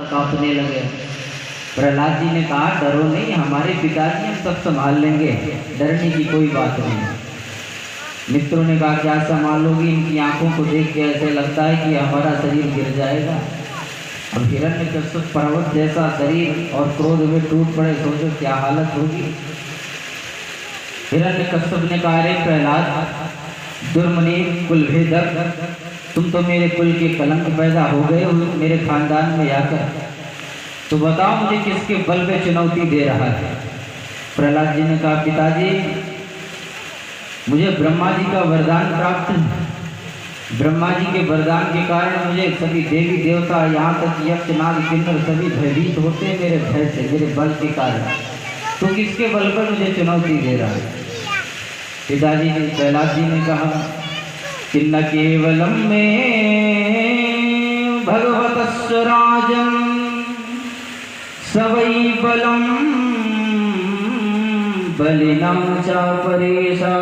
कांपने लगे। प्रहलाद जी ने कहा डरो नहीं, हमारे पिताजी हम सब संभाल लेंगे, डरने की कोई बात नहीं। मित्रों ने कहा क्या संभालोगी, इनकी आंखों को देख के ऐसे लगता है कि हमारा शरीर गिर जाएगा। अब हिरण्यकश्यप पर्वत जैसा शरीर और क्रोध में टूट पड़े, सोचो क्या हालत होगी। हिरण्यकश्यप ने कहा अरे प्रहलाद दुर्मनि कुलभेदक, तुम तो मेरे कुल के कलंक पैदा हो गए हो मेरे खानदान में आकर, तो बताओ मुझे किसके बल पे चुनौती दे रहा है। प्रहलाद जी ने कहा पिताजी मुझे ब्रह्मा जी का वरदान प्राप्त है, ब्रह्मा जी के वरदान के कारण मुझे सभी देवी देवता यहाँ तक यक्ष नाग किन्नर सभी भयभीत होते हैं मेरे भय से, मेरे बल के कारण, तो किसके बल पर मुझे चुनौती दे रहा है। पिताजी ने प्रहलाद जी ने कहा कि न केवलम में भगवतस्य राजन सवै बलम बलिना च परेशा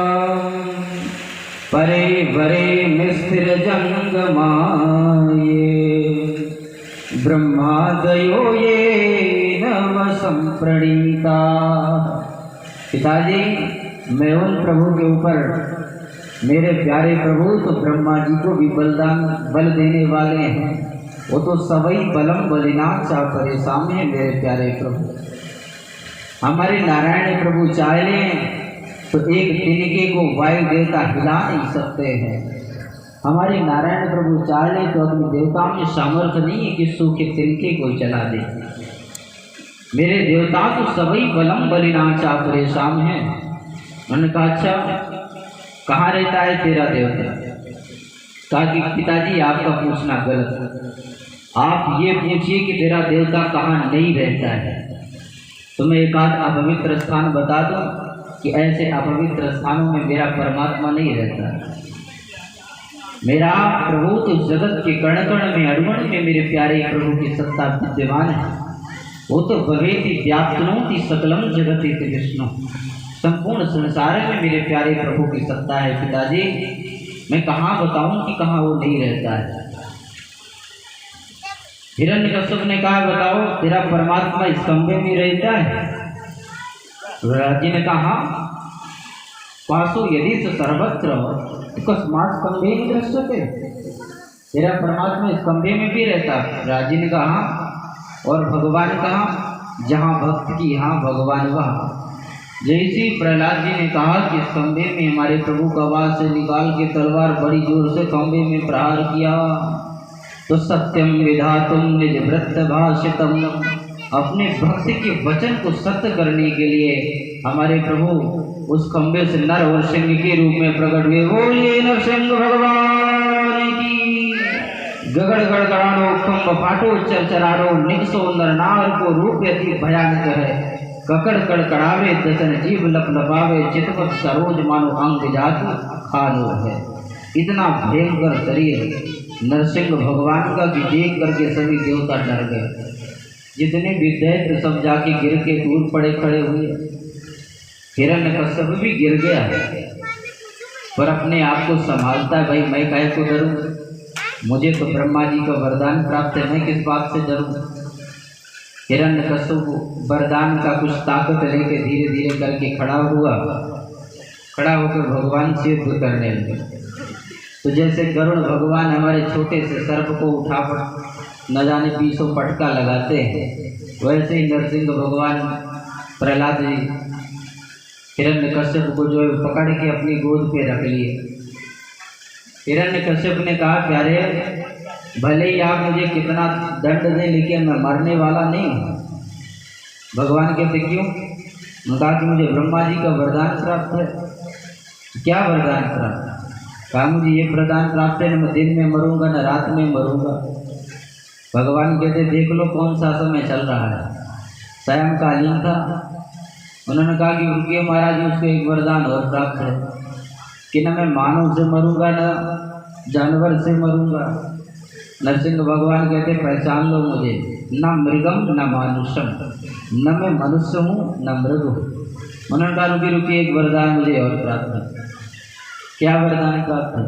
परे वरे मिस्थिर जंगमाये ब्रह्मादयो ये नव संप्रणीता। पिताजी मैं उन प्रभु के ऊपर, मेरे प्यारे प्रभु तो ब्रह्मा जी को भी बल देने वाले हैं, वो तो सवई बलम बलिना चा परे सामने मेरे प्यारे प्रभु। हमारे नारायण प्रभु चाहे तो एक तिनके को वायु देवता हिला नहीं सकते हैं। हमारे नारायण प्रभु चाहे तो अपने देवताओं में सामर्थ्य नहीं है कि सूखे तिनके को चला दे। मेरे देवता तो सवई बलम बलिना चा परे साम है। उन्होंने कहा अच्छा कहाँ रहता है तेरा देवता। कहा कि पिताजी आपका पूछना गलत, आप ये पूछिए कि तेरा देवता कहाँ नहीं रहता है। तो मैं एक आध अपवित्र स्थान बता दूं कि ऐसे अपवित्र स्थानों में मेरा परमात्मा नहीं रहता। मेरा प्रभु तो जगत के कण कण में अणुअण में मेरे प्यारे प्रभु की सत्ता विद्यमान है। वो तो भवेति व्याप्नोति सकलम जगति विष्णु, संपूर्ण संसार में मेरे प्यारे प्रभु की सत्ता है। पिताजी मैं कहाँ बताऊं कि कहाँ वो नहीं रहता है। हिरण्यकश्यप ने कहा बताओ तेरा परमात्मा इस कमरे में रहता है। प्रहलाद जी ने कहा पासो यदि सर्वत्र कस्मात् कमरे में दृश्यते, तेरा परमात्मा इस कमरे में भी रहता है। प्रहलाद जी ने कहा और भगवान कहा जहाँ भक्त की यहाँ भगवान वहाँ। जैसे प्रहलाद जी ने कहा कि इस खंबे में हमारे प्रभु कबाल से निकाल के तलवार बड़ी जोर से खंबे में प्रहार किया, तो सत्यम विधातुम निज व्रत भाषितम, अपने भक्त के वचन को सत्य करने के लिए हमारे प्रभु उस खंबे से नर और सिंह के रूप में प्रकट हुए। बोलिए नरसिंह भगवान की। गगड़ गड़गड़ानो खंब फाटो चरचरारो, निकसो नर नार को रूप अति भयानक है। ककड़ कड़कड़ावे दसन जीव लपलपावे, चितपत सरोज मानो अंग जातु खालो है। इतना भयंकर शरीर नरसिंह भगवान का भी देख करके सभी देवता डर गए। जितने भी दैत्य सब जाके गिर के दूर पड़े खड़े हुए। हिरण्यकश्यप भी गिर गया पर अपने आप को संभालता है। भाई मैं काहे को डरूं, मुझे तो ब्रह्मा जी का वरदान प्राप्त है, मैं किस बात से डरूं। हिरण्यकश्यप वरदान का कुछ ताकत लेके धीरे धीरे करके खड़ा हुआ, खड़ा होकर भगवान से युद्ध करने लगे। तो जैसे गरुड़ भगवान हमारे छोटे से सर्प को उठा न जाने 20 पटका लगाते हैं, वैसे ही नरसिंह भगवान प्रहलाद जी हिरण्यकश्यप को जो है पकड़ के अपनी गोद पे रख लिए। हिरण्यकश्यप ने कहा प्यारे भले ही आप मुझे कितना दंड दें लेकिन मैं मरने वाला नहीं हूँ। भगवान कहते क्यों? उन्होंने कहा कि मुझे ब्रह्मा जी का वरदान प्राप्त है। क्या वरदान प्राप्त? कहा मुझे ये वरदान प्राप्त है न मैं दिन में मरूंगा न रात में मरूंगा। भगवान कहते देख लो कौन सा समय चल रहा है। सायंकालीन था। उन्होंने कहा कि रुकिए महाराज उसको एक वरदान और प्राप्त है कि न मैं मानव से मरूंगा न जानवर से मरूंगा। नरसिंह भगवान कहते पहचान लो मुझे, न मृगम न मानुषम, न मैं मनुष्य हूँ न मृग हूँ। उन्होंने कहा रुकी एक वरदान मुझे और प्राप्त है। क्या वरदान प्राप्त है?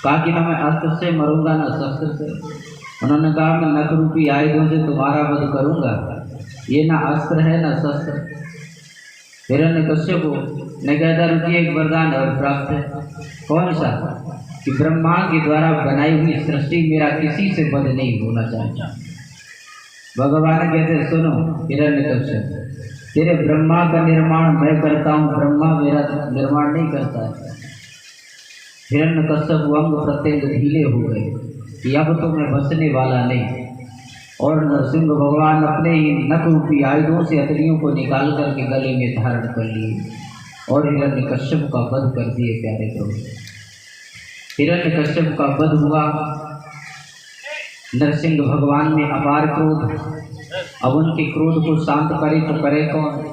कहा कि न मैं अस्त्र से मरूंगा न शस्त्र से। उन्होंने कहा मैं नख रूपी आयुधों से तुम्हारा वध करूंगा, ये ना अस्त्र है ना शस्त्र। हिरण्यकश्यप ने कहता रुकिए, एक वरदान और प्राप्त है। कौन सा? कि ब्रह्मा के द्वारा बनाई हुई सृष्टि मेरा किसी से वध नहीं होना चाहिए। भगवान कहते सुनो हिरण्यकश्यप, तेरे ब्रह्मा का निर्माण मैं करता हूँ, ब्रह्मा मेरा निर्माण नहीं करता है। हिरण्यकश्यप अंग प्रत्यंग ढीले हो गए कि अब तो मैं बचने वाला नहीं। और नरसिंह भगवान अपने ही नख रूपी आयुधों से अतरियों को निकाल करके गले में धारण कर लिए और हिरण्यकश्यप का वध कर दिए। प्यारे प्रभु, हिरण्यकश्यप का वध हुआ। नरसिंह भगवान में अपार क्रोध। अब उनके क्रोध को शांत करे तो करे कौन?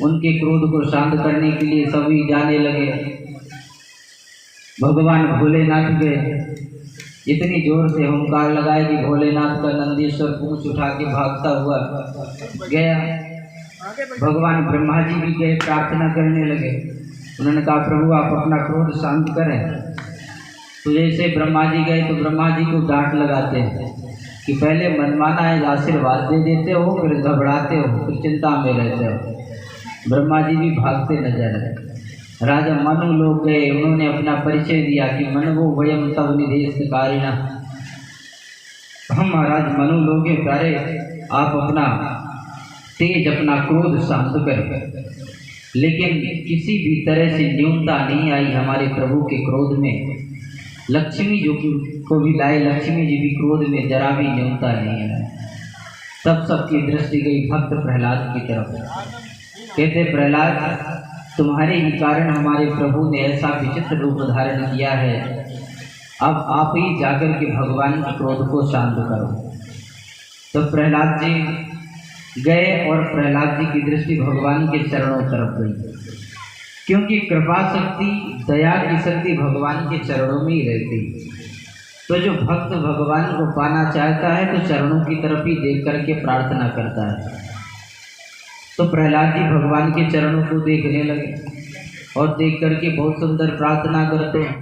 उनके क्रोध को शांत करने के लिए सभी जाने लगे। भगवान भोलेनाथ गए, इतनी जोर से हुंकार लगाए कि भोलेनाथ का नंदीश्वर पूंछ उठा के भागता हुआ गया। भगवान ब्रह्मा जी भी गए, प्रार्थना करने लगे। उन्होंने कहा प्रभु आप अपना क्रोध शांत करें। तो जैसे ब्रह्मा जी गए तो ब्रह्मा जी को डांट लगाते हैं कि पहले मनमाना एक आशीर्वाद दे देते हो, फिर घबराते हो, फिर चिंता में रहते हो। ब्रह्मा जी भी भागते नजर आए। राजा मनु लोग गए, उन्होंने अपना परिचय दिया कि मनवो वयम तव निदेश कारिणा, हम महाराज मनु लोग हैं प्यारे, आप अपना तेज अपना क्रोध शांत करें। लेकिन किसी भी तरह से न्यूनता नहीं आई हमारे प्रभु के क्रोध में। लक्ष्मी जो को भी लाए, लक्ष्मी जी भी क्रोध में जरा भी न्यूनता नहीं आई। तब सबकी दृष्टि गई भक्त प्रहलाद की तरफ। कहते प्रहलाद तुम्हारे ही कारण हमारे प्रभु ने ऐसा विचित्र रूप धारण किया है, अब आप ही जाकर के भगवान के क्रोध को शांत करो। तो प्रहलाद जी गए और प्रहलाद जी की दृष्टि भगवान के चरणों तरफ गई, क्योंकि कृपा शक्ति दया की शक्ति भगवान के चरणों में ही रहती। तो जो भक्त भगवान को पाना चाहता है तो चरणों की तरफ ही देख करके प्रार्थना करता है। तो प्रहलाद जी भगवान के चरणों को देखने लगे और देख करके बहुत सुंदर प्रार्थना करते हैं।